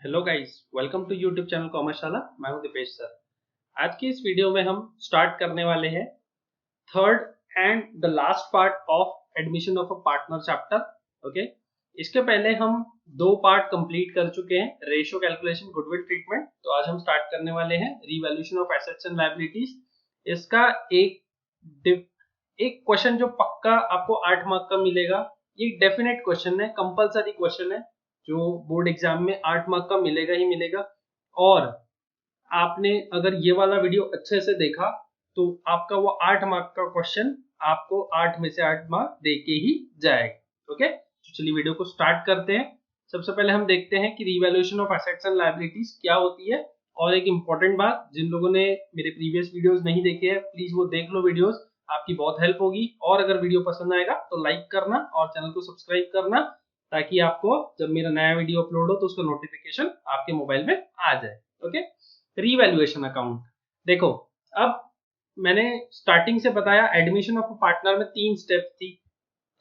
Hello guys, welcome to YouTube channel Commerceshala. मैं हूं Dipesh sir. आज की इस वीडियो में हम स्टार्ट करने वाले हैं third and the last part of admission of a partner chapter. Okay, इसके पहले हम दो पार्ट कंप्लीट कर चुके हैं, रेशियो कैलकुलेशन, गुडविल ट्रीटमेंट। तो आज हम स्टार्ट करने वाले हैं revaluation of assets and liabilities. इसका एक क्वेश्चन जो पक्का आपको 8 मार्क का मिलेगा, ये डेफिनेट क्वेश्चन है, कंपलसरी क्वेश्चन है जो बोर्ड एग्जाम में 8 मार्क का मिलेगा ही मिलेगा। और आपने अगर ये वाला वीडियो अच्छे से देखा तो आपका वो 8 मार्क का क्वेश्चन आपको 8 में से 8 मार्क दे के ही जाएगा। ओके, तो चलिए वीडियो को स्टार्ट करते हैं। सबसे पहले हम देखते हैं कि revaluation of assets and liabilities क्या होती है। और एक इंपॉर्टेंट बात, जिन लोगों ने मेरे प्रीवियस वीडियोस नहीं देखे हैं प्लीज वो देख लो वीडियोस, आपकी बहुत हेल्प होगी। और अगर वीडियो पसंद आएगा तो लाइक करना और चैनल को सब्सक्राइब करना, ताकि आपको जब मेरा नया वीडियो अपलोड हो तो उसका नोटिफिकेशन आपके मोबाइल में आ जाए। ओके, रीवैल्यूएशन अकाउंट देखो, अब मैंने स्टार्टिंग से बताया एडमिशन ऑफ पार्टनर में 3 स्टेप थी।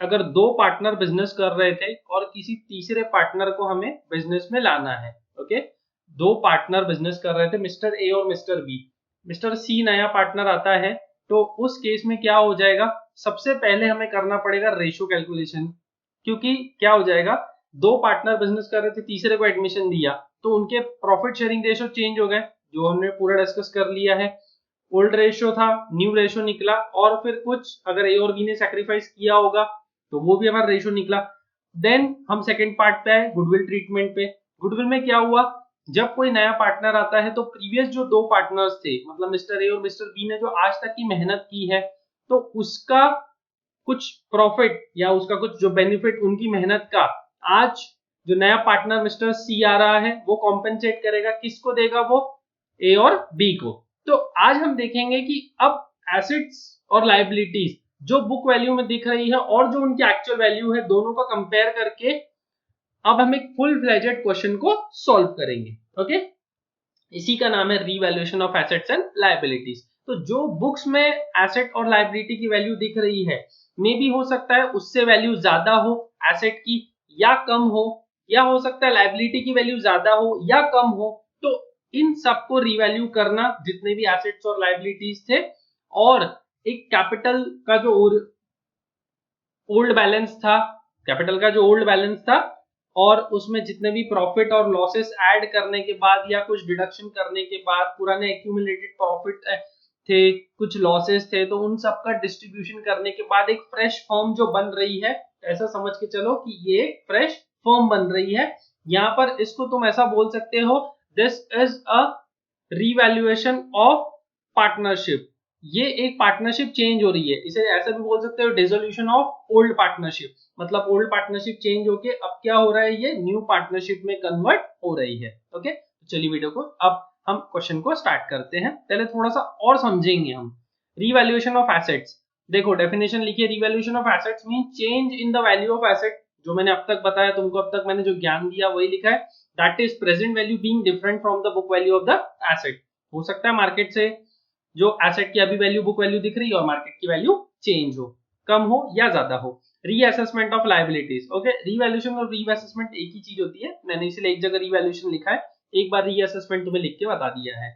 अगर दो पार्टनर बिजनेस कर रहे थे और किसी तीसरे पार्टनर को हमें बिजनेस में लाना है। ओके, दो पार्टनर बिजनेस कर रहे थे, मिस्टर ए और मिस्टर बी। मिस्टर सी नया पार्टनर आता है, तो उस केस में क्या हो जाएगा, सबसे पहले हमें करना पड़ेगा रेशियो कैलकुलेशन। क्योंकि क्या हो जाएगा, दो पार्टनर बिजनेस कर रहे थे, तीसरे को एडमिशन दिया तो उनके प्रॉफिट शेयरिंग रेशियो चेंज हो गए, जो हमने पूरा डिस्कस कर लिया है। ओल्ड रेशियो था, न्यू रेशियो निकला, और फिर कुछ अगर ए और बी ने सैक्रिफाइस किया होगा तो वो भी हमारा रेशियो निकला। देन हम सेकंड पार्ट पे आए, गुडविल ट्रीटमेंट पे। गुडविल में क्या हुआ, जब कोई नया पार्टनर आता है तो प्रीवियस जो दो पार्टनर्स थे, मतलब मिस्टर ए और मिस्टर बी ने जो आज तक की मेहनत की है, तो उसका कुछ प्रॉफिट या उसका कुछ जो बेनिफिट उनकी मेहनत का, आज जो नया पार्टनर मिस्टर सी आ रहा है वो कॉम्पेंसेट करेगा। किसको देगा वो, ए और बी को। तो आज हम देखेंगे कि अब एसेट्स और लायबिलिटीज जो बुक वैल्यू में दिख रही है और जो उनकी एक्चुअल वैल्यू है, दोनों का कंपेयर करके अब हम एक फुल फ्लेजेड क्वेश्चन को सॉल्व करेंगे। ओके, इसी का नाम है revaluation of assets and liabilities. तो जो बुक्स में एसेट और लायबिलिटी की वैल्यू दिख रही है, मे भी हो सकता है उससे वैल्यू ज्यादा हो एसेट की या कम हो, या हो सकता है लायबिलिटी की वैल्यू ज्यादा हो या कम हो। तो इन सबको रिवैल्यू करना, जितने भी एसेट्स और लायबिलिटीज थे, और एक कैपिटल का जो ओल्ड बैलेंस था, कैपिटल का जो ओल्ड बैलेंस था, और उसमें जितने भी प्रॉफिट और लॉसेस ऐड करने के बाद या कुछ डिडक्शन करने के बाद पुराने एक्यूमुलेटेड प्रॉफिट थे, कुछ लॉसेस थे, तो उन सब का डिस्ट्रीब्यूशन करने के बाद एक फ्रेश फॉर्म जो बन रही है, ऐसा समझ के चलो कि ये फ्रेश फॉर्म बन रही है। यहाँ पर इसको तुम ऐसा बोल सकते हो, this is a revaluation of partnership. ये एक पार्टनरशिप चेंज हो रही है, इसे ऐसा भी बोल सकते हो डिसोल्यूशन ऑफ ओल्ड पार्टनरशिप। मतलब ओल्ड पार्टनरशिप चेंज होके अब क्या हो रहा है, ये न्यू पार्टनरशिप में कन्वर्ट हो रही है। ओके, तो चलिए वीडियो को अब हम क्वेश्चन को स्टार्ट करते हैं। पहले थोड़ा सा और समझेंगे हम रीवैल्यूएशन ऑफ एसेट्स। देखो डेफिनेशन लिखिए, revaluation of assets mean change in the value of asset. जो मैंने अब तक बताया तुमको, अब तक मैंने जो ज्ञान दिया वही लिखा है, that is present value being different from the book value of the asset. हो सकता है मार्केट से जो एसेट की अभी वैल्यू बुक वैल्यू दिख रही है और मार्केट की वैल्यू चेंज हो, कम हो या ज्यादा हो। Reassessment of liabilities. Okay, revaluation और रीअसेसमेंट एक ही चीज होती है, मैंने इसलिए एक जगह रीवैल्यूएशन लिखा है, एक बार रीअसेसमेंट तुम्हें लिख के बता दिया है।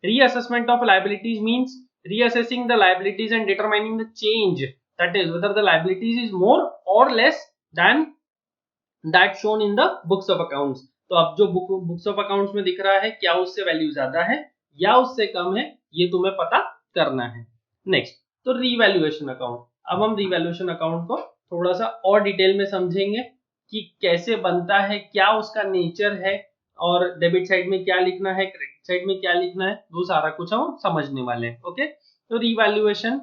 Reassessment of liabilities means reassessing the liabilities and determining the change, that is whether the liabilities is more or less than that shown in the books of accounts। तो अब जो बुक्स ऑफ अकाउंट्स में दिख रहा है, क्या उससे value ज्यादा है या उससे कम है, ये तुम्हें पता करना है। नेक्स्ट, तो रीवैल्यूएशन अकाउंट। अब हम रीवैल्यूएशन अकाउंट को थोड़ा सा और डिटेल में समझेंगे कि कैसे बनता है, क्या उसका नेचर है, और डेबिट साइड में क्या लिखना है, क्रेडिट साइड में क्या लिखना है, वो सारा कुछ हम समझने वाले हैं। ओके, तो revaluation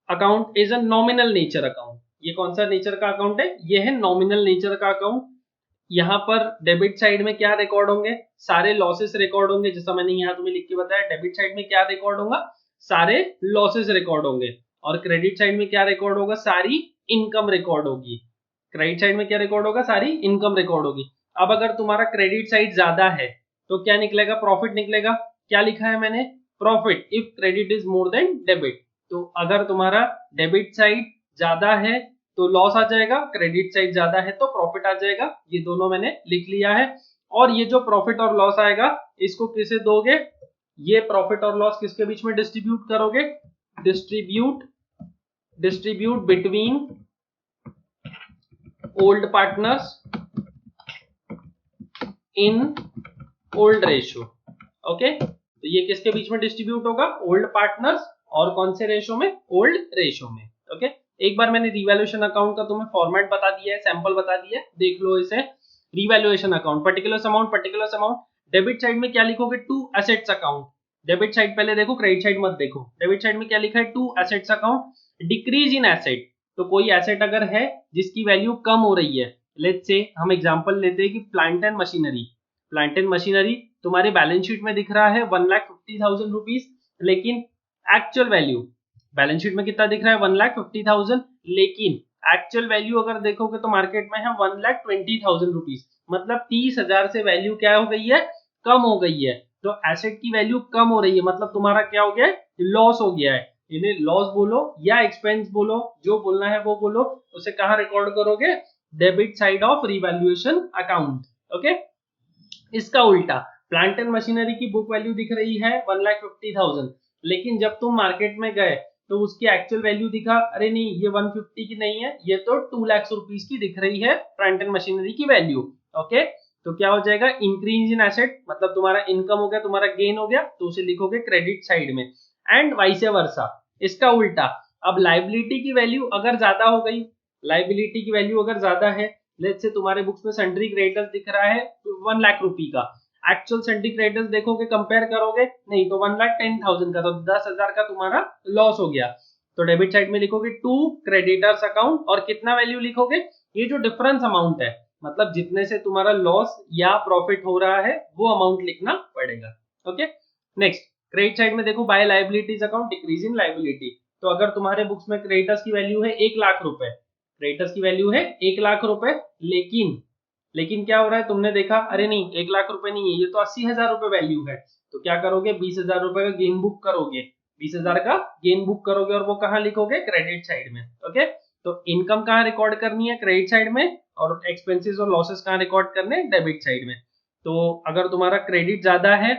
account is a nominal nature account. ये कौन सा नेचर का अकाउंट है, ये है नॉमिनल नेचर का अकाउंट। यहाँ पर डेबिट साइड में क्या रिकॉर्ड होंगे, सारे लॉसेस रिकॉर्ड होंगे, जैसा मैंने यहाँ तुम्हें लिख के बताया। डेबिट साइड में क्या रिकॉर्ड होगा, सारे लॉसेस रिकॉर्ड होंगे। और क्रेडिट साइड में क्या रिकॉर्ड होगा, सारी इनकम रिकॉर्ड होगी। क्रेडिट साइड में क्या रिकॉर्ड होगा, सारी इनकम रिकॉर्ड होगी। अब अगर तुम्हारा क्रेडिट साइड ज्यादा है तो क्या निकलेगा, प्रॉफिट निकलेगा। क्या लिखा है मैंने, profit if credit is more than debit. तो अगर तुम्हारा डेबिट साइड ज्यादा है तो लॉस आ जाएगा, क्रेडिट साइड ज्यादा है तो प्रॉफिट आ जाएगा। ये दोनों मैंने लिख लिया है। और ये जो प्रॉफिट और लॉस आएगा इसको किसे दोगे, ये प्रॉफिट और लॉस किसके बीच में डिस्ट्रीब्यूट करोगे, distribute between old partners in old ratio. Okay, तो ये किसके बीच में डिस्ट्रीब्यूट होगा, ओल्ड पार्टनर्स और कौन से रेशियो में, ओल्ड रेशियो में। ओके, एक बार मैंने रिवैल्यूएशन अकाउंट का तुम्हें फॉर्मेट बता दिया है, सैंपल बता दिया है, देख लो इसे। Revaluation account, particular amount, debit side में क्या लिखोगे, to assets account. Debit side पहले देखो, क्रेडिट साइड मत देखो। डेबिट साइड में क्या लिखा है, to assets account, decrease in asset. तो कोई एसेट अगर है जिसकी वैल्यू कम हो रही है, लेट्स से हम एग्जांपल लेते हैं कि प्लांट एंड मशीनरी तुम्हारे बैलेंस शीट में दिख रहा है 1,50,000 रुपीज, लेकिन एक्चुअल वैल्यू बैलेंस शीट में कितना दिख रहा है, 1,50,000, लेकिन एक्चुअल वैल्यू अगर देखोगे तो मार्केट में है 1,20,000 रुपीज। मतलब 30,000 से वैल्यू क्या हो गई है, कम हो गई है। तो एसेट की वैल्यू कम हो रही है, मतलब तुम्हारा क्या हो गया है, लॉस हो गया है। इन्हें लॉस बोलो या एक्सपेंस बोलो, जो बोलना है वो बोलो। उसे कहाँ रिकॉर्ड करोगे, debit side of revaluation account. Okay, इसका उल्टा प्लांट एंड मशीनरी की बुक वैल्यू दिख रही है 1,50,000, लेकिन जब तुम मार्केट में गए तो उसकी एक्चुअल वैल्यू दिखा, अरे नहीं ये 150 की नहीं है, ये तो 2 लाख रुपीस की दिख रही है प्लांट एंड मशीनरी की वैल्यू। ओके, तो क्या हो जाएगा, इंक्रीज इन एसेट, मतलब तुम्हारा इनकम हो गया, तुम्हारा गेन हो गया, तो उसे लिखोगे क्रेडिट साइड में। एंड वाइस वर्सा, इसका उल्टा, अब लाइबिलिटी की वैल्यू अगर ज्यादा हो गई, लाइबिलिटी की वैल्यू अगर ज्यादा है, लेट्स से तुम्हारे बुक्स में सन्ड्री क्रेडिटर्स दिख रहा है 1 लाख रुपी का, एक्चुअल सन्ड्री क्रेडिटर्स देखोगे, कंपेयर करोगे, नहीं तो 1,10,000 का, तो 10,000 का तुम्हारा लॉस हो गया। तो डेबिट साइड में लिखोगे टू क्रेडिटर्स अकाउंट, और कितना वैल्यू लिखोगे, ये जो डिफरेंस अमाउंट है, मतलब जितने से तुम्हारा लॉस या प्रॉफिट हो रहा है वो अमाउंट लिखना पड़ेगा। ओके, नेक्स्ट क्रेडिट साइड में देखो, by liabilities account, decrease in liability. तो अगर तुम्हारे बुक्स में क्रेडिटर्स की वैल्यू है 1 लाख रुपए, क्रेडिटर्स की वैल्यू है 1 लाख रुपए, लेकिन क्या हो रहा है, तुमने देखा अरे नहीं 1 लाख रुपए नहीं है, ये तो 80,000 रुपए वैल्यू है, तो क्या करोगे, 20,000 रुपए का गेन बुक करोगे, 20,000 का गेन बुक करोगे, और वो कहाँ लिखोगे, क्रेडिट साइड में। ओके, तो इनकम कहाँ रिकॉर्ड करनी है, क्रेडिट साइड में, और एक्सपेंसेस और लॉसेस कहाँ रिकॉर्ड करने हैं, डेबिट साइड में। तो अगर तुम्हारा क्रेडिट ज्यादा है,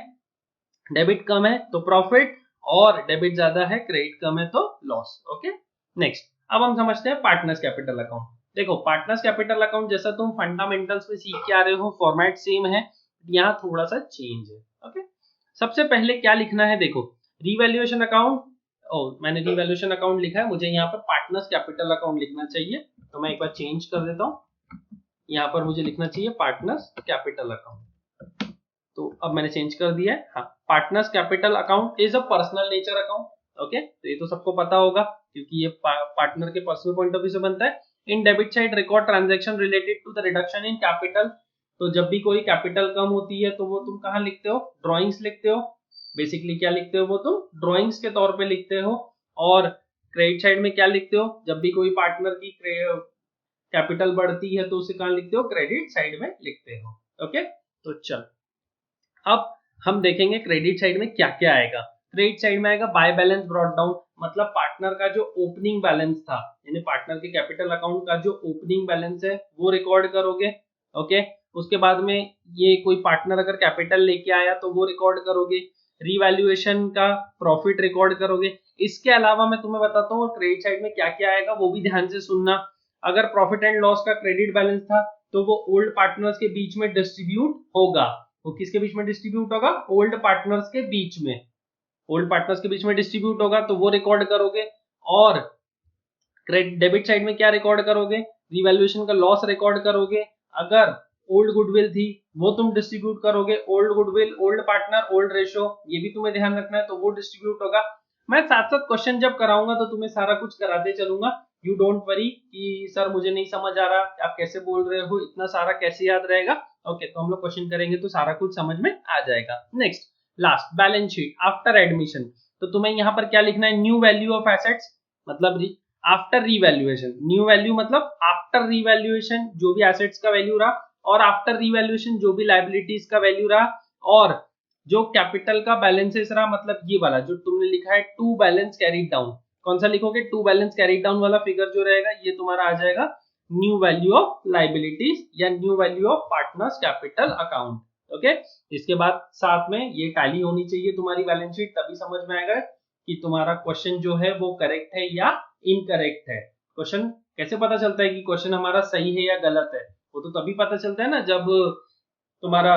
डेबिट कम है तो प्रॉफिट, और डेबिट ज्यादा है, क्रेडिट कम है तो लॉस। ओके, नेक्स्ट अब हम समझते हैं पार्टनर्स कैपिटल अकाउंट। देखो पार्टनर्स कैपिटल अकाउंट जैसा तुम फंडामेंटल्स में सीख के आ रहे हो, फॉर्मेट सेम है, यहाँ थोड़ा सा चेंज है। ओके, सबसे पहले क्या लिखना है, देखो रिवैल्यूएशन अकाउंट, मैंने रिवैल्यूएशन अकाउंट लिखा है, मुझे यहाँ पर पार्टनर्स कैपिटल अकाउंट लिखना चाहिए, तो मैं एक बार चेंज कर देता हूँ, यहाँ पर मुझे लिखना चाहिए पार्टनर्स कैपिटल अकाउंट। तो अब मैंने चेंज कर दिया है। हाँ, partners capital account is a personal nature account. Okay, तो ये तो सबको पता होगा क्योंकि ये पार्टनर के पर्सनल पॉइंट ऑफ व्यू से बनता है। In debit side record transaction related to the reduction in capital. तो जब भी कोई कैपिटल कम होती है तो वो तुम कहाँ लिखते हो, ड्रॉइंग्स लिखते हो। बेसिकली क्या लिखते हो, वो तुम ड्रॉइंग्स के तौर पे लिखते हो। और क्रेडिट साइड में क्या लिखते हो, जब भी कोई पार्टनर की कैपिटल बढ़ती है तो उसे कहाँ लिखते हो, क्रेडिट साइड में लिखते हो। ओके, तो चल अब हम देखेंगे क्रेडिट साइड में क्या क्या आएगा। क्रेडिट साइड में आएगा बाय बैलेंस ब्रॉट डाउन, मतलब पार्टनर का जो ओपनिंग बैलेंस था, यानी पार्टनर के कैपिटल अकाउंट का जो ओपनिंग बैलेंस है वो रिकॉर्ड करोगे। ओके, उसके बाद में ये कोई पार्टनर अगर कैपिटल लेके आया तो वो रिकॉर्ड करोगे। रिवैल्यूएशन का प्रॉफिट रिकॉर्ड करोगे। इसके अलावा मैं तुम्हें बताता हूँ क्रेडिट साइड में क्या क्या आएगा, वो भी ध्यान से सुनना। अगर प्रॉफिट एंड लॉस का क्रेडिट बैलेंस था तो वो ओल्ड पार्टनर्स के बीच में डिस्ट्रीब्यूट होगा। वो किसके बीच में डिस्ट्रीब्यूट होगा, ओल्ड पार्टनर्स के बीच में, ओल्ड पार्टनर्स के बीच में डिस्ट्रीब्यूट होगा, तो वो रिकॉर्ड करोगे। और क्रेडिट डेबिट साइड में क्या रिकॉर्ड करोगे, रिवैल्यूएशन का लॉस रिकॉर्ड करोगे। अगर ओल्ड गुडविल थी वो तुम डिस्ट्रीब्यूट करोगे, old goodwill, old partner, old ratio, ये भी तुम्हें ध्यान रखना है, तो वो डिस्ट्रीब्यूट होगा। मैं साथ साथ क्वेश्चन जब कराऊंगा तो तुम्हें सारा कुछ कराते चलूंगा, यू डोंट वरी कि सर मुझे नहीं समझ आ रहा, आप कैसे बोल रहे हो, इतना सारा कैसे याद रहेगा। ओके, तो हम लोग क्वेश्चन करेंगे तो सारा कुछ समझ में आ जाएगा। Next last balance sheet after admission. तो तुम्हें यहाँ पर क्या लिखना है, न्यू वैल्यू ऑफ एसेट्स, मतलब आफ्टर रिवैल्यूएशन, न्यू वैल्यू मतलब आफ्टर रिवैल्यूएशन जो भी एसेट्स का वैल्यू रहा, और आफ्टर रिवैल्यूएशन जो भी लायबिलिटीज का वैल्यू रहा, और जो कैपिटल का बैलेंसेस रहा, मतलब ये वाला जो तुमने लिखा है टू बैलेंस कैरीड डाउन, कौन सा लिखोगे, टू बैलेंस कैरीड डाउन वाला फिगर जो रहेगा ये तुम्हारा आ जाएगा न्यू वैल्यू ऑफ लाइबिलिटीज या new value of partners capital account. Okay, इसके बाद साथ में ये टैली होनी चाहिए तुम्हारी बैलेंस शीट, तभी समझ में आएगा कि तुम्हारा क्वेश्चन जो है वो करेक्ट है या इनकरेक्ट है। क्वेश्चन कैसे पता चलता है कि क्वेश्चन हमारा सही है या गलत है? वो तो तभी पता चलता है ना जब तुम्हारा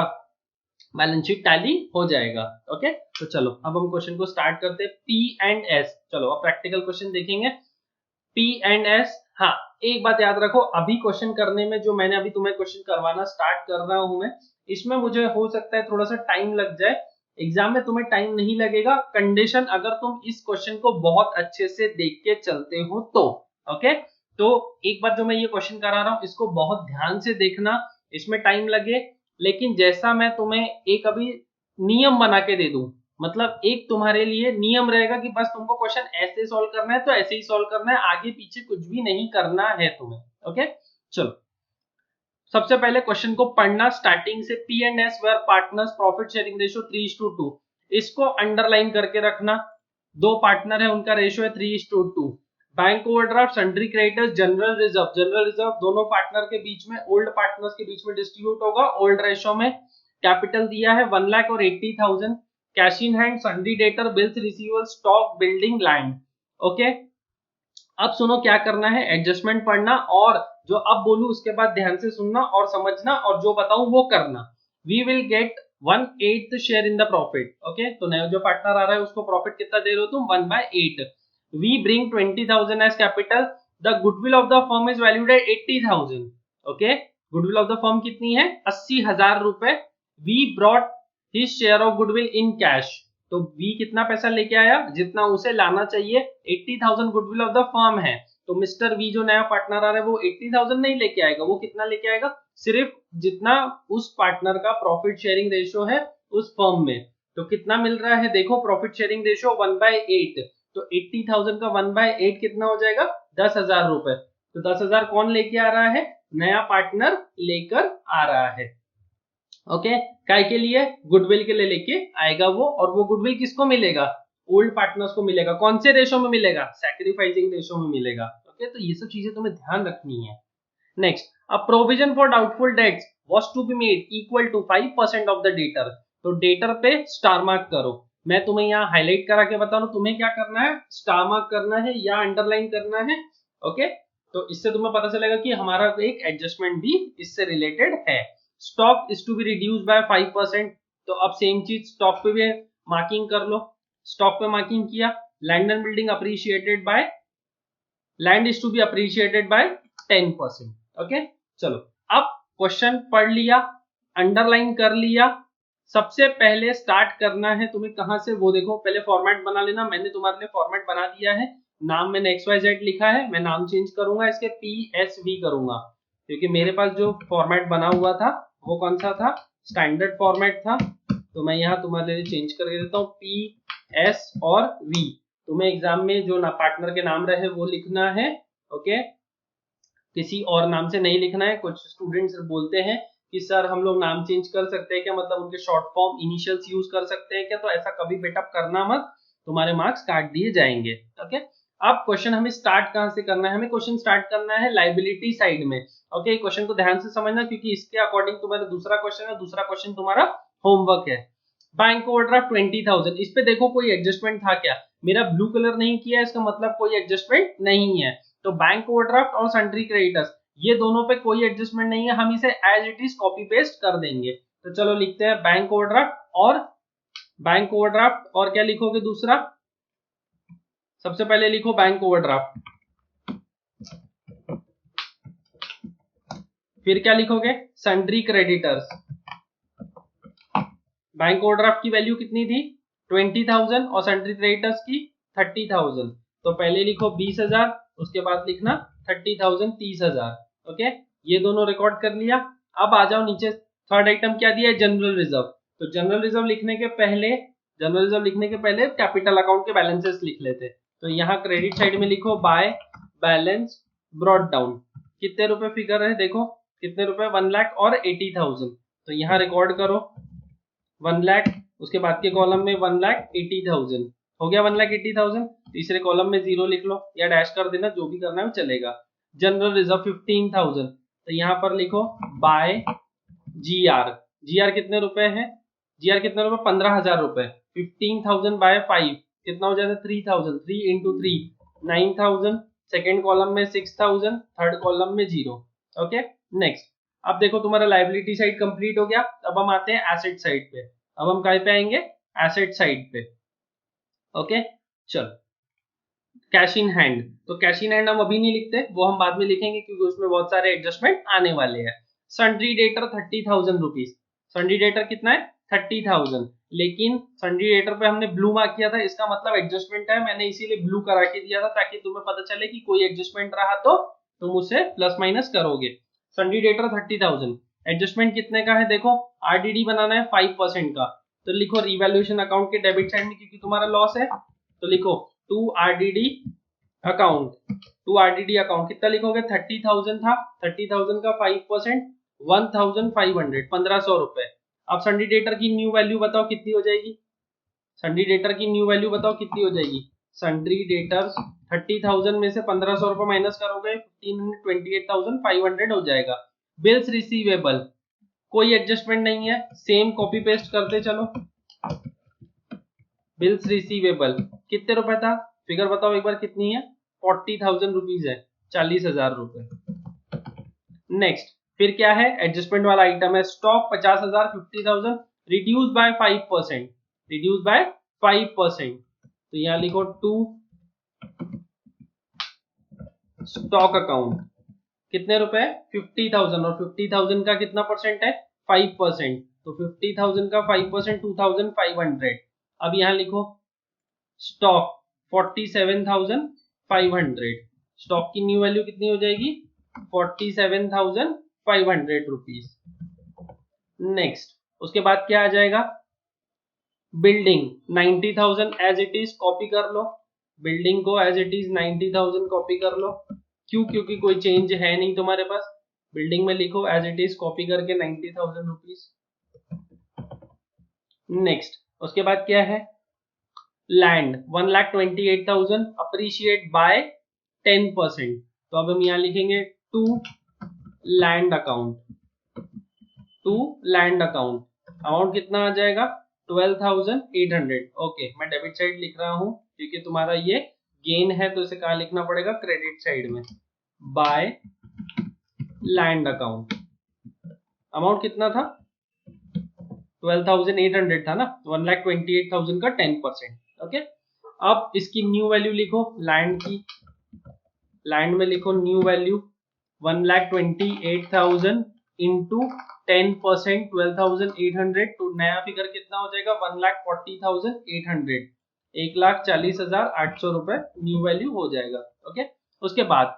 बैलेंस शीट टैली हो जाएगा। ओके, तो चलो अब हम क्वेश्चन को स्टार्ट करते हैं। पी एंड एस, चलो अब प्रैक्टिकल क्वेश्चन देखेंगे। पी एंड एस, हाँ एक बात याद रखो, अभी क्वेश्चन करने में जो मैंने अभी तुम्हें क्वेश्चन करवाना स्टार्ट कर रहा हूं मैं, इसमें मुझे हो सकता है थोड़ा सा टाइम लग जाए। एग्जाम में तुम्हें टाइम नहीं लगेगा, कंडीशन अगर तुम इस क्वेश्चन को बहुत अच्छे से देख के चलते हो तो। ओके, तो एक बार जो मैं ये क्वेश्चन करा रहा हूं इसको बहुत ध्यान से देखना, इसमें टाइम लगे, लेकिन जैसा मैं तुम्हें एक अभी नियम बना के दे दूं, मतलब एक तुम्हारे लिए नियम रहेगा कि बस तुमको क्वेश्चन ऐसे सॉल्व करना है तो ऐसे ही सॉल्व करना है, आगे पीछे कुछ भी नहीं करना है तुम्हें। ओके, चलो सबसे पहले क्वेश्चन को पढ़ना स्टार्टिंग से। P and S were partners, profit sharing ratio 3:2, इसको अंडरलाइन करके रखना। दो पार्टनर है, उनका रेशियो है 3:2। Bank overdraft, sundry creditors, general reserve, general reserve दोनों पार्टनर के बीच में, ओल्ड पार्टनर्स के बीच में डिस्ट्रीब्यूट होगा ओल्ड रेशियो में। कैपिटल दिया है 1,00,000 और 80,000। Cash in hand, sundry debtor, bills receivable, stock, building, land. Okay, अब सुनो क्या करना है, एडजस्टमेंट पढ़ना, और जो अब बोलूं उसके बाद ध्यान से सुनना और समझना, और जो बताऊं वो करना। We will get 1/8 share in the profit. Okay, तो नया जो पार्टनर आ रहा है उसको प्रॉफिट कितना दे रहे हो तुम? 1/8। We bring 20,000 as capital, the goodwill of the firm is valued at 80,000। Okay, goodwill of the firm कितनी है? 80,000 रुपए। We brought his share of goodwill in cash, तो वी कितना पैसा लेके आया? जितना उसे लाना चाहिए। 80,000 गुडविल ऑफ द फर्म है, तो मिस्टर वी जो नया पार्टनर आ रहा है वो 80,000 नहीं लेके आएगा, वो कितना लेके आएगा? सिर्फ जितना उस पार्टनर का प्रॉफिट शेयरिंग रेशियो है उस फर्म में। तो कितना मिल रहा है देखो, प्रॉफिट शेयरिंग रेशियो 1/8, तो 80,000 का 1/8 कितना हो जाएगा? 10,000 रुपए। तो 10,000 कौन लेके आ रहा है? नया पार्टनर लेकर आ रहा है। ओके, काय के लिए? गुडविल के लिए लेके आएगा वो, और वो गुडविल किसको मिलेगा? ओल्ड पार्टनर्स को मिलेगा। कौन से रेशो में मिलेगा? सैक्रिफाइसिंग रेशो में मिलेगा। ओके, तो ये सब चीजें तुम्हें ध्यान रखनी है। Next, a provision for doubtful debts was to be made equal to 5% of the debtor, तो डेटर पे स्टार मार्क करो। मैं तुम्हें यहाँ हाईलाइट करा के बता रहा हूँ, तुम्हें क्या करना है? स्टार मार्क करना है या अंडरलाइन करना है। ओके, तो इससे तुम्हें पता चलेगा कि हमारा एक एडजस्टमेंट भी इससे रिलेटेड है। Stock is to be reduce by 5%, तो अब सेम चीज स्टॉक पे भी मार्किंग कर लो। स्टॉक पे मार्किंग किया। Land and building appreciated by, land is to be appreciated by 10%। Okay, चलो अब क्वेश्चन पढ़ लिया, अंडरलाइन कर लिया। सबसे पहले स्टार्ट करना है तुम्हें कहां से, वो देखो पहले फॉर्मेट बना लेना। मैंने तुम्हारे लिए फॉर्मेट बना दिया है। नाम मैंने XYZ लिखा है, मैं नाम चेंज करूंगा, इसके PSV करूंगा, क्योंकि मेरे पास जो फॉर्मेट बना हुआ था वो कौन सा था? स्टैंडर्ड फॉर्मेट था। तो मैं यहाँ तुम्हारे लिए चेंज करके देता हूँ PS और V। तुम्हें एग्जाम में जो ना पार्टनर के नाम रहे वो लिखना है। ओके, किसी और नाम से नहीं लिखना है। कुछ स्टूडेंट्स बोलते हैं कि सर हम लोग नाम चेंज कर सकते हैं क्या, मतलब उनके शॉर्ट फॉर्म इनिशियल्स यूज कर सकते हैं क्या? तो ऐसा कभी बेटा करना मत, तुम्हारे मार्क्स काट दिए जाएंगे। ओके, अब क्वेश्चन हमें स्टार्ट कहां से करना है? हमें क्वेश्चन स्टार्ट करना है लाइबिलिटी साइड में। ओके, क्वेश्चन को ध्यान से समझना, क्योंकि इसके अकॉर्डिंग तुम्हारा दूसरा क्वेश्चन है, दूसरा क्वेश्चन तुम्हारा होमवर्क है। बैंक ओवरड्राफ्ट 20,000, इस पे देखो कोई एडजस्टमेंट था क्या? मेरा ब्लू कलर नहीं किया, इसका मतलब कोई एडजस्टमेंट नहीं है। तो बैंक ओवरड्राफ्ट और सन्ड्री क्रेडिटर्स, ये दोनों पे कोई एडजस्टमेंट नहीं है, हम इसे as it is copy paste कर देंगे। तो चलो लिखते हैं बैंक ओवरड्राफ्ट, और बैंक ओवरड्राफ्ट और क्या लिखोगे दूसरा? सबसे पहले लिखो बैंक ओवरड्राफ्ट, फिर क्या लिखोगे? Sundry creditors. बैंक ओवरड्राफ्ट की वैल्यू कितनी थी? 20,000, और सन्ड्री क्रेडिटर्स की 30,000। तो पहले लिखो 20,000, उसके बाद लिखना 30,000, 30,000। ओके, ये दोनों रिकॉर्ड कर लिया। अब आ जाओ नीचे, थर्ड आइटम क्या दिया है? General reserve. तो जनरल रिजर्व लिखने के पहले, जनरल रिजर्व लिखने के पहले कैपिटल अकाउंट के बैलेंसेस लिख लेते। तो यहाँ क्रेडिट साइड में लिखो बाय बैलेंस ब्रॉट डाउन। कितने रुपए फिगर है देखो, कितने रुपए? 1,00,000 और 80,000। तो यहाँ रिकॉर्ड करो 1,00,000, उसके बाद के कॉलम में 1,80,000 हो गया। 1,80,000 तीसरे कॉलम में 0 लिख लो या डैश कर देना, जो भी करना है चलेगा। जनरल रिजर्व 15,000, तो यहाँ पर लिखो बाय GR। GR कितने रुपए है? GR कितने रुपए? 15,000 रुपए। 15,000 बाय 5 कितना हो जाता है? 3,000। 3 इंटू 3 9,000। सेकेंड कॉलम में 6,000, थर्ड कॉलम में 0। Okay, next. अब देखो तुम्हारा लाइबिलिटी साइड कंप्लीट हो गया। अब हम आते हैं एसेट साइड पे। अब हम कहाँ पे आएंगे? एसेट साइड पे। ओके, चलो कैश इन हैंड। तो कैश इन हैंड हम अभी नहीं लिखते, वो हम बाद में लिखेंगे क्योंकि उसमें बहुत सारे एडजस्टमेंट आने वाले हैं। Sundry debtor 30,000 rupees. Sundry debtor कितना है? 30,000। लेकिन सन्ड्री डेटर पे हमने ब्लू मार्क किया था, इसका मतलब एडजस्टमेंट है, मैंने इसीलिए ब्लू करा के दिया था ताकि तुम्हें पता चले कि कोई एडजस्टमेंट रहा तो तुम उसे प्लस माइनस करोगे। Sundry debtor 30,000। एडजस्टमेंट कितने का है? देखो आरडीडी बनाना है 5% का, तो लिखो रिवैल्यूएशन अकाउंट के डेबिट साइड में, क्योंकि तुम्हारा लॉस है तो लिखो to RDD account. To RDD account कितना लिखोगे? 30,000 था, 30,000 का 5% 1,500, 1,500 रुपए। अब सन्ड्री डेटर की न्यू वैल्यू बताओ कितनी हो जाएगी? सन्ड्री डेटर की न्यू वैल्यू बताओ कितनी हो जाएगी? सन्ड्री डेटर 30,000 में से 1,500 रुपए माइनस करोगे 28,500 हो जाएगा। बिल्स रिसीवेबल कोई एडजस्टमेंट नहीं है, सेम कॉपी पेस्ट करते चलो। बिल्स रिसीवेबल कितने रुपए था? फिगर बताओ एक बार कितनी है? 40,000 रुपीज है, 40,000 रुपए। नेक्स्ट, फिर क्या है? एडजस्टमेंट वाला आइटम है stock 50,000, 50,000 reduce by 5%। Reduce by 5%, तो यहाँ लिखो टू स्टॉक अकाउंट कितने रुपए? 50,000, और 50,000 का कितना परसेंट है? 5%, तो 50,000 का 5% 2,500। अब यहाँ लिखो स्टॉक 47,500। स्टॉक की न्यू वैल्यू कितनी हो जाएगी? 47,500 रुपीज। नेक्स्ट, उसके बाद क्या आ जाएगा? Building 90,000 as it is copy कर लो। बिल्डिंग को एज इट इज 90,000 कॉपी कर लो। क्यों? क्योंकि कोई चेंज है नहीं तुम्हारे पास। बिल्डिंग में लिखो एज इट इज कॉपी करके 90,000 रुपीज। नेक्स्ट, उसके बाद क्या है? लैंड 1,28,000 अप्रिशिएट बाय 10%, तो अब हम यहाँ लिखेंगे to land account. To land account amount कितना आ जाएगा? 12,800। ओके, मैं डेबिट साइड लिख रहा हूँ क्योंकि तुम्हारा ये गेन है, तो इसे कहाँ लिखना पड़ेगा? क्रेडिट साइड में। बाय लैंड अकाउंट अमाउंट कितना था? 12,800 था ना, 1,28,000 का 10%। ओके, अब इसकी न्यू वैल्यू लिखो लैंड की। लैंड में लिखो न्यू वैल्यू 1,28,000 इंटू 10% 12,800, तो नया फिगर कितना हो जाएगा? 1,40,800, 1,40,800 रुपए न्यू वैल्यू हो जाएगा। ओके, उसके बाद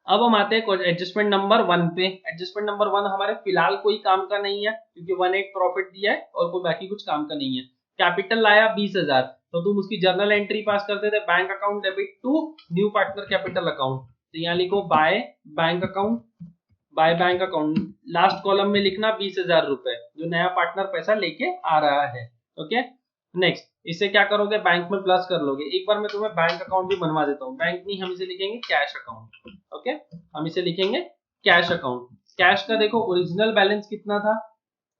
अब हम आते हैं एडजस्टमेंट नंबर 1 पे। एडजस्टमेंट नंबर 1 हमारे फिलहाल कोई काम का नहीं है क्योंकि 1,8 प्रॉफिट दिया है और कोई बाकी कुछ काम का नहीं है। कैपिटल लाया 20,000, तो तुम उसकी जर्नल एंट्री पास करते थे bank account debit to new partner capital account, तो यहाँ लिखो by bank account. By bank account last column में लिखना 20,000 रुपए जो नया पार्टनर पैसा लेके आ रहा है। ओके, नेक्स्ट, इसे क्या करोगे? बैंक में प्लस कर लोगे। एक बार मैं तुम्हें बैंक अकाउंट भी बनवा देता हूँ। बैंक नहीं, हम इसे लिखेंगे कैश अकाउंट। ओके, हम इसे लिखेंगे कैश अकाउंट। कैश का देखो ओरिजिनल बैलेंस कितना था?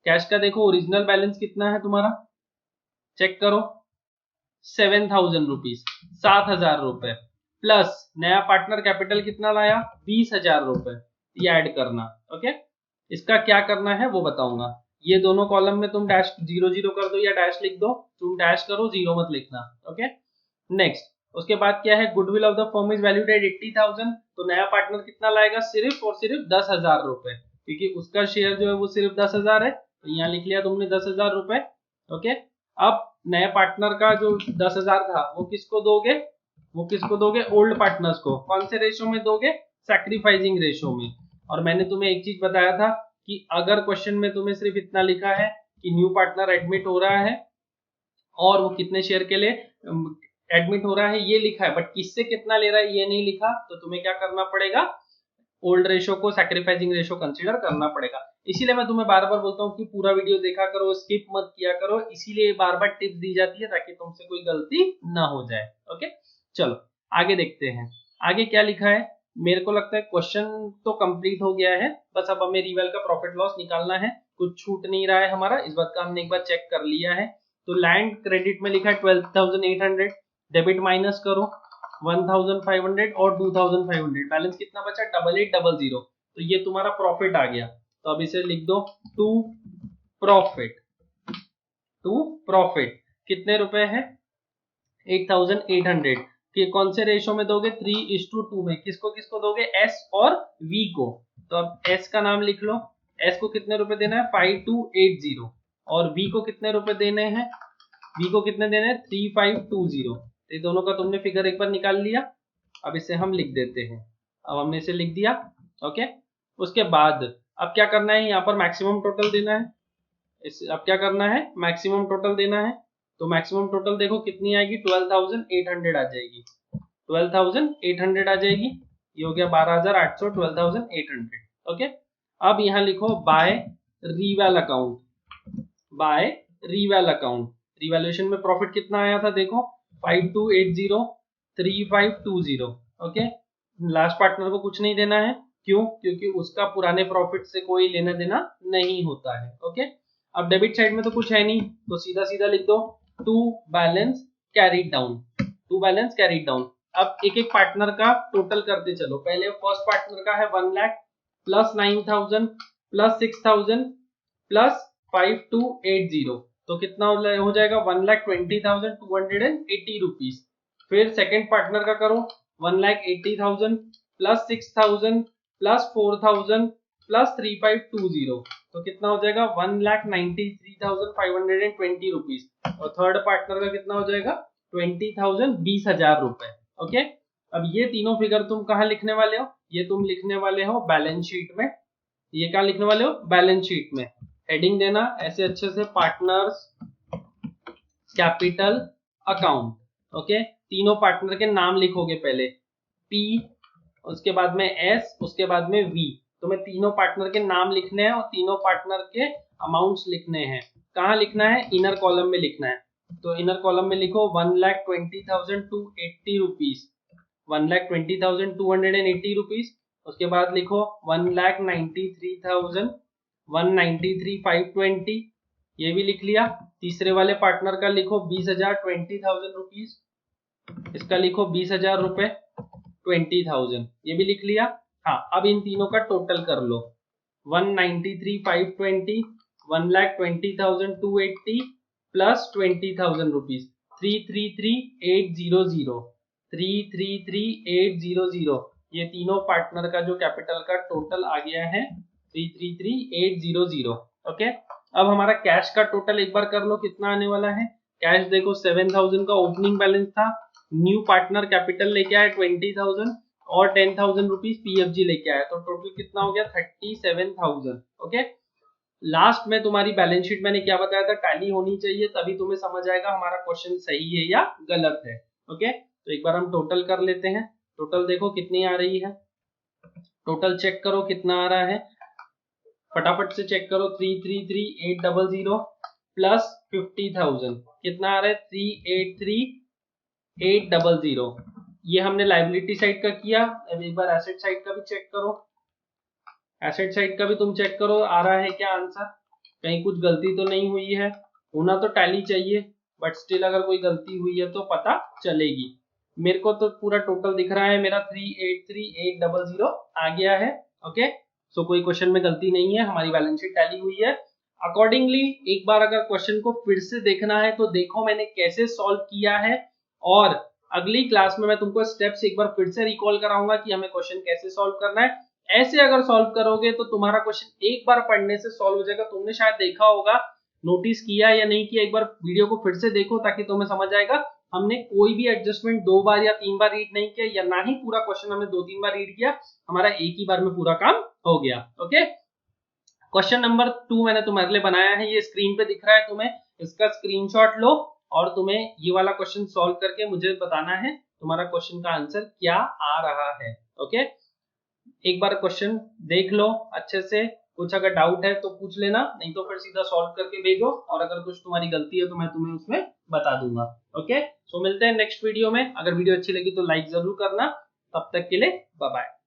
कैश का देखो ओरिजिनल बैलेंस कितना है तुम्हारा? चेक करो 7,000 रुपीज, 7,000 रुपए प्लस नया पार्टनर कैपिटल कितना लाया? 20,000 रुपए, ये ऐड करना। ओके, इसका क्या करना है वो बताऊंगा। ये दोनों कॉलम में तुम डैश 0 कर दो या डैश लिख दो, तुम डैश करो, जीरो मत लिखना। ओके, नेक्स्ट, उसके बाद क्या है? Goodwill of the firm is valued at 80,000, तो नया पार्टनर कितना लाएगा? सिर्फ और सिर्फ 10,000 रुपए, क्योंकि उसका शेयर जो है वो सिर्फ 10,000 है, तो यहाँ लिख लिया तुमने 10,000 रुपए। ओके, अब नया पार्टनर का जो 10,000 था वो किसको दोगे? वो किसको दोगे? ओल्ड पार्टनर्स को। कौन से रेशो में दोगे? सैक्रिफाइसिंग रेशो में। और मैंने तुम्हें एक चीज बताया था कि अगर क्वेश्चन में तुम्हें सिर्फ इतना लिखा है कि न्यू पार्टनर एडमिट हो रहा है और वो कितने शेयर के लिए एडमिट हो रहा है ये लिखा है, बट किससे कितना ले रहा है ये नहीं लिखा, तो तुम्हें क्या करना पड़ेगा? ओल्ड रेशो को सैक्रिफाइसिंग रेशो कंसीडर करना पड़ेगा। इसीलिए मैं तुम्हें बार बार बोलता हूँ कि पूरा वीडियो देखा करो, स्किप मत किया करो, इसीलिए बार बार टिप्स दी जाती है ताकि तुमसे कोई गलती ना हो जाए। ओके, चलो आगे देखते हैं। आगे क्या लिखा है? मेरे को लगता है क्वेश्चन तो कंप्लीट हो गया है, बस अब हमें रिवेल का प्रॉफिट लॉस निकालना है, कुछ छूट नहीं रहा है हमारा, इस बात का हमने एक बार चेक कर लिया है। तो लैंड क्रेडिट में लिखा है 12,800, डेबिट माइनस करो 1,500 और 2,500, बैलेंस कितना बचा 8800, तो ये तुम्हारा प्रॉफिट आ गया। तो अब इसे लिख दो टू प्रॉफिट, टू प्रॉफिट कितने रुपए है 8,800 कि कौन से रेशो में दोगे 3:2 में, किसको किसको दोगे S और V को। तो अब S का नाम लिख लो, S को कितने रुपए देना है 5280 और V को कितने रुपए देने हैं, V को कितने देने हैं 3520। तो ये दोनों का तुमने फिगर एक बार निकाल लिया। अब इसे हम लिख देते हैं, अब हमने इसे लिख दिया। ओके, उसके बाद अब क्या करना है, यहाँ पर मैक्सिमम टोटल देना है, अब क्या करना है मैक्सिमम टोटल देना है। तो मैक्सिमम टोटल देखो कितनी आएगी 12,800 आ जाएगी, 12,800 आ जाएगी, ये हो गया 12,800, 12,800। ओके, अब यहाँ लिखो by reval account, by reval account, revaluation में प्रॉफिट कितना आया था देखो 5280 3520। ओके, लास्ट पार्टनर को कुछ नहीं देना है, क्यों, क्योंकि उसका पुराने प्रॉफिट से कोई लेना देना नहीं होता है। ओके, अब डेबिट साइड में तो कुछ है नहीं, तो सीधा सीधा लिख दो to balance carried down, to balance carried down. अब एक एक पार्टनर का टोटल करते चलो, पहले फर्स्ट पार्टनर का है 1 लाख प्लस 9,000 प्लस 6,000 प्लस 5280, तो कितना हो जाएगा 1,20,280 रुपीज। फिर सेकेंड पार्टनर का करो 1,80,000 प्लस 6,000 प्लस 4,000 प्लस 3,520, तो कितना हो जाएगा 1,93,520 रुपीज। और थर्ड पार्टनर का कितना हो जाएगा 20,000 20,000 रुपए। ओके, अब ये तीनों फिगर तुम कहाँ लिखने वाले हो, ये तुम लिखने वाले हो बैलेंस शीट में, ये क्या लिखने वाले हो बैलेंस शीट में। हेडिंग देना ऐसे अच्छे से पार्टनर्स कैपिटल अकाउंट। ओके, तीनों पार्टनर के नाम लिखोगे, पहले P, उसके बाद में S, उसके बाद में V। तुम्हें तीनों पार्टनर के नाम लिखने हैं और तीनों पार्टनर के अमाउंट्स लिखने हैं। कहाँ लिखना है, इनर कॉलम में लिखना है। तो इनर कॉलम में लिखो 1,20,280 रुपीज, 1,20,280 रुपीज। उसके बाद लिखो 1,93,193,520, ये भी लिख लिया। तीसरे वाले पार्टनर का लिखो 20,000 20,000 रुपीज, इसका लिखो 20,000 रुपए 20,000, ये भी लिख लिया। हाँ, अब इन तीनों का टोटल कर लो 193,520 1,20,280 प्लस 20,000 रुपीज 333,800, 333,800, ये तीनों पार्टनर का जो कैपिटल का टोटल आ गया है 333,800। ओके, अब हमारा कैश का टोटल एक बार कर लो कितना आने वाला है। कैश देखो 7,000 का ओपनिंग बैलेंस था, न्यू पार्टनर कैपिटल लेके आया 20,000 और 10,000 रुपीज पीएफजी लेके आया, तो टोटल कितना हो गया 37,000। ओके, लास्ट में तुम्हारी बैलेंस शीट मैंने क्या बताया था, टैली होनी चाहिए, तभी तुम्हें समझ आएगा हमारा क्वेश्चन सही है या गलत है। ओके, तो एक बार हम टोटल कर लेते हैं। टोटल देखो कितनी आ रही है, टोटल चेक करो कितना आ रहा है, फटाफट से चेक करो 333,800 प्लस 50,000 कितना आ रहा है 383,800। ये हमने लायबिलिटी साइड का किया। अब एक बार एसेट साइड का भी चेक करो, एसेट साइड का भी तुम चेक करो आ रहा है क्या आंसर, कहीं कुछ गलती तो नहीं हुई है, होना तो टैली चाहिए, बट स्टिल अगर कोई गलती हुई है तो पता चलेगी। मेरे को तो पूरा टोटल दिख रहा है, मेरा 383,800 आ गया है। ओके, सो कोई क्वेश्चन में गलती नहीं है, हमारी बैलेंस शीट टैली हुई है। अकॉर्डिंगली एक बार अगर क्वेश्चन को फिर से देखना है तो देखो मैंने कैसे सॉल्व किया है, और अगली क्लास में मैं तुमको स्टेप्स एक बार फिर से रिकॉल कराऊंगा कि हमें क्वेश्चन कैसे सॉल्व करना है। ऐसे अगर सॉल्व करोगे तो तुम्हारा क्वेश्चन एक बार पढ़ने से सॉल्व हो जाएगा। तुमने शायद देखा होगा, नोटिस किया या नहीं किया, एक बार वीडियो को फिर से देखो ताकि तुम्हें समझ आएगा हमने कोई भी एडजस्टमेंट 2 बार या 3 बार रीड नहीं किया, या ना ही पूरा क्वेश्चन हमने 2-3 बार रीड किया, हमारा एक ही बार में पूरा काम हो गया। ओके, क्वेश्चन नंबर 2 मैंने तुम्हारे लिए बनाया है, ये स्क्रीन पे दिख रहा है तुम्हें, इसका स्क्रीनशॉट लो और तुम्हें ये वाला क्वेश्चन सॉल्व करके मुझे बताना है तुम्हारा क्वेश्चन का आंसर क्या आ रहा है। ओके, एक बार क्वेश्चन देख लो अच्छे से, कुछ अगर डाउट है तो पूछ लेना, नहीं तो फिर सीधा सॉल्व करके भेजो, और अगर कुछ तुम्हारी गलती है तो मैं तुम्हें उसमें बता दूंगा। ओके, सो मिलते हैं नेक्स्ट वीडियो में। अगर वीडियो अच्छी लगी तो लाइक जरूर करना। तब तक के लिए बाय बाय।